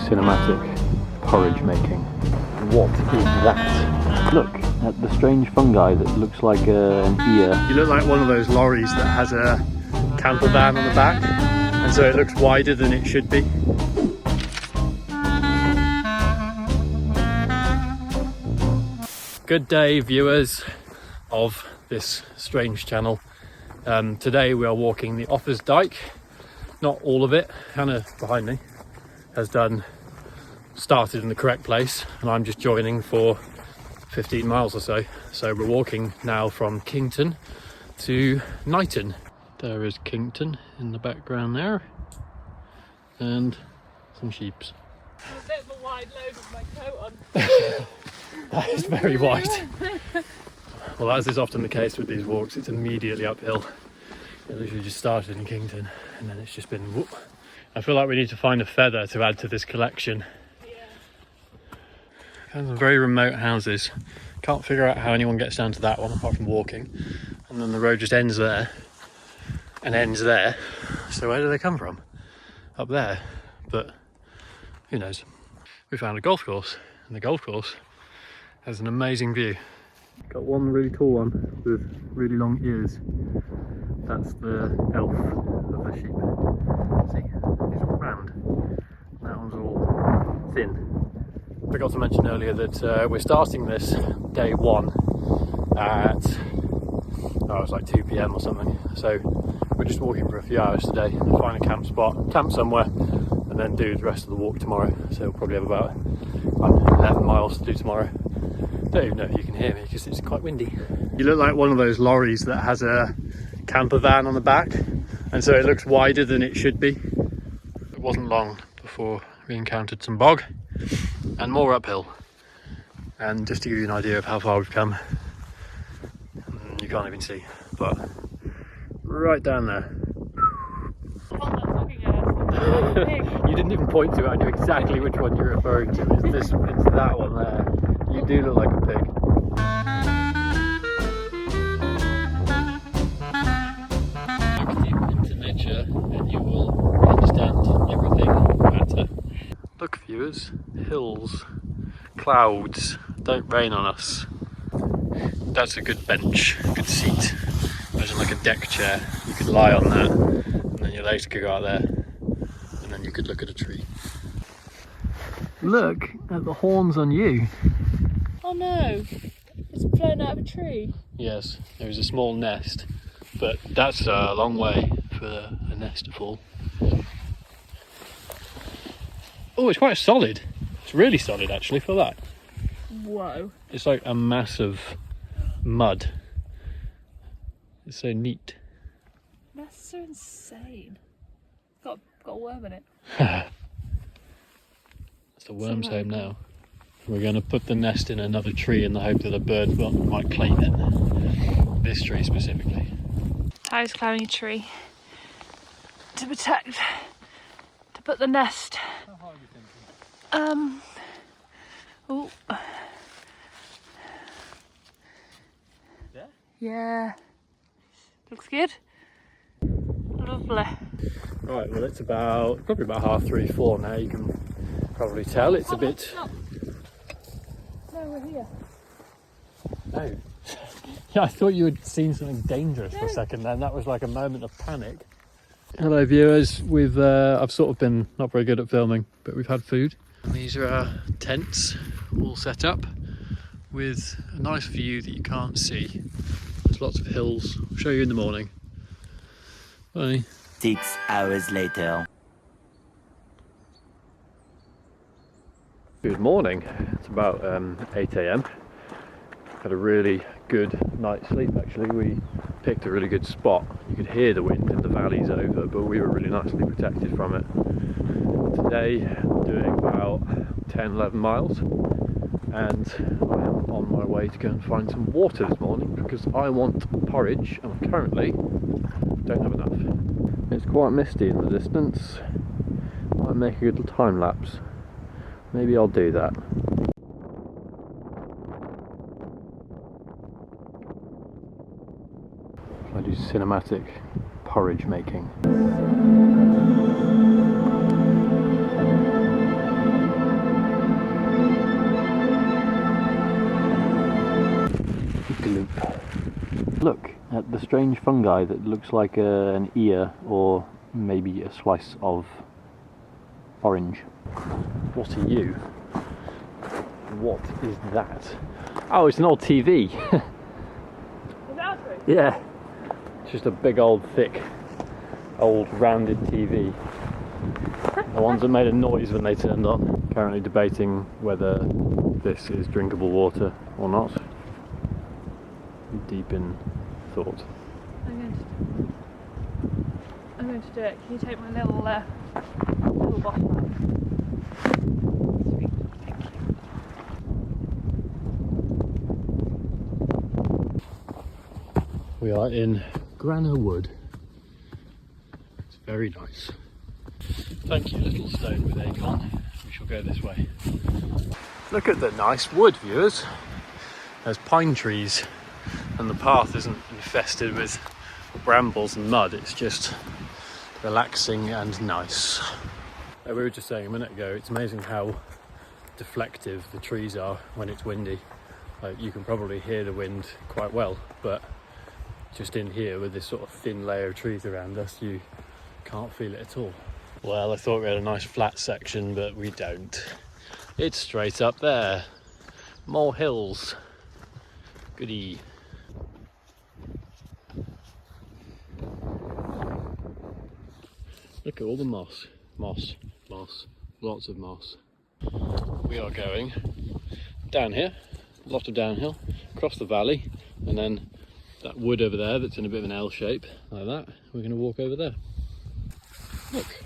cinematic porridge making. What is that? Look at the strange fungi that looks like an ear. You look like one of those lorries that has a camper van on the back, and so it looks wider than it should be. Good day, viewers of this strange channel. Today we are walking the Offas Dyke. Not all of it. Hannah behind me has started in the correct place, and I'm just joining for 15 miles or so. So we're walking now from Kington to Knighton. There is Kington in the background there, and some sheeps. A bit of a wide load with my coat on. That is very wide. Well, as is often the case with these walks, it's immediately uphill. It literally just started in Kington, and then it's just been whoop. I feel like we need to find a feather to add to this collection. Yeah. There's some very remote houses. Can't figure out how anyone gets down to that one apart from walking. And then the road just ends there and ends there. So where do they come from? Up there. But who knows? We found a golf course, and the golf course has an amazing view. Got one really tall one with really long ears. That's the elf of the sheep. See, he's all round. That one's all thin. I forgot to mention earlier that we're starting this day one at, it's like 2 p.m. or something. So we're just walking for a few hours today to find a camp spot, camp somewhere, and then do the rest of the walk tomorrow. So we'll probably have about 11 miles to do tomorrow. I don't even know if you can hear me because it's quite windy. You look like one of those lorries that has a camper van on the back, and so it looks wider than it should be. It wasn't long before we encountered some bog and more uphill. And just to give you an idea of how far we've come, you can't even see, but right down there. You didn't even point to it. I knew exactly which one you're referring to. It's that one there. You do look like a pig. Look deep into nature and you will understand everything better. Look, viewers, hills, clouds, don't rain on us. That's a good bench, a good seat. Imagine like a deck chair. You could lie on that, and then your legs could go out there, and then you could look at a tree. Look at the horns on you. Oh no, it's flown out of a tree. Yes, there is a small nest, but that's a long way for a nest to fall. Oh, it's quite solid. It's really solid actually, for that. Whoa. It's like a mass of mud. It's so neat. That's so insane. Got a worm in it. It's the worm's home now. We're going to put the nest in another tree in the hope that a bird might claim it. This tree specifically. Ty's climbing a tree to put the nest. How high are you thinking? Oh. Yeah? Yeah. Looks good. Lovely. Right, well it's probably about 3:30, 4 now. You can probably tell it's a bit... No, we're here. No. Yeah, I thought you had seen something dangerous for a second then. That was like a moment of panic. Hello viewers, I've sort of been not very good at filming, but we've had food. And these are our tents all set up with a nice view that you can't see. There's lots of hills. I'll show you in the morning. Bye. 6 hours later. Good morning. It's about 8 a.m. Had a really good night's sleep actually. We picked a really good spot. You could hear the wind in the valleys over, but we were really nicely protected from it. Today I'm doing about 10-11 miles, and I am on my way to go and find some water this morning because I want porridge and I currently don't have enough. It's quite misty in the distance. Might make a good time lapse. Maybe I'll do that. I do cinematic porridge making. the strange fungi that looks like an ear or maybe a slice of orange. What are you? What is that? Oh, it's an old TV. Is that true? Yeah, it's just a big old thick old rounded TV. The ones that made a noise when they turned on. Currently debating whether this is drinkable water or not. Deep in thought. I'm going to do it. Can you take my little bottle out? Sweet, thank you. We are in Granna Wood. It's very nice. Thank you, little stone with acorn. We shall go this way. Look at the nice wood, viewers. There's pine trees, and the path isn't infested with brambles and mud. It's just relaxing and nice. We were just saying a minute ago, it's amazing how deflective the trees are when it's windy. Like, you can probably hear the wind quite well, but just in here with this sort of thin layer of trees around us, you can't feel it at all. Well, I thought we had a nice flat section, but we don't. It's straight up there. More hills. Goody. Look at all the moss. Moss, moss, lots of moss. We are going down here, a lot of downhill, across the valley, and then that wood over there that's in a bit of an L shape, like that, we're going to walk over there. Look,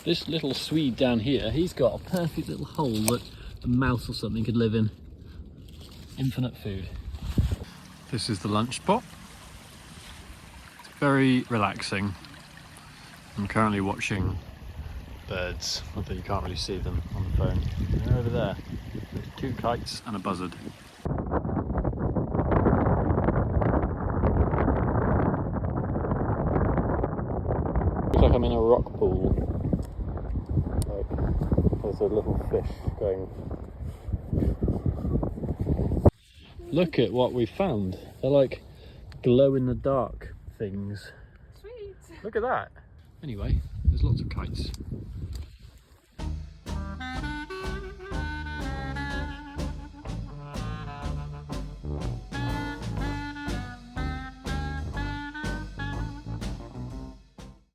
this little Swede down here, he's got a perfect little hole that a mouse or something could live in. Infinite food. This is the lunch spot. It's very relaxing. I'm currently watching birds, although you can't really see them on the phone. They're over there. There's 2 kites and a buzzard. Looks like I'm in a rock pool. Like, there's a little fish going. Look at what we found. They're like glow in the dark things. Sweet. Look at that. Anyway, there's lots of kites.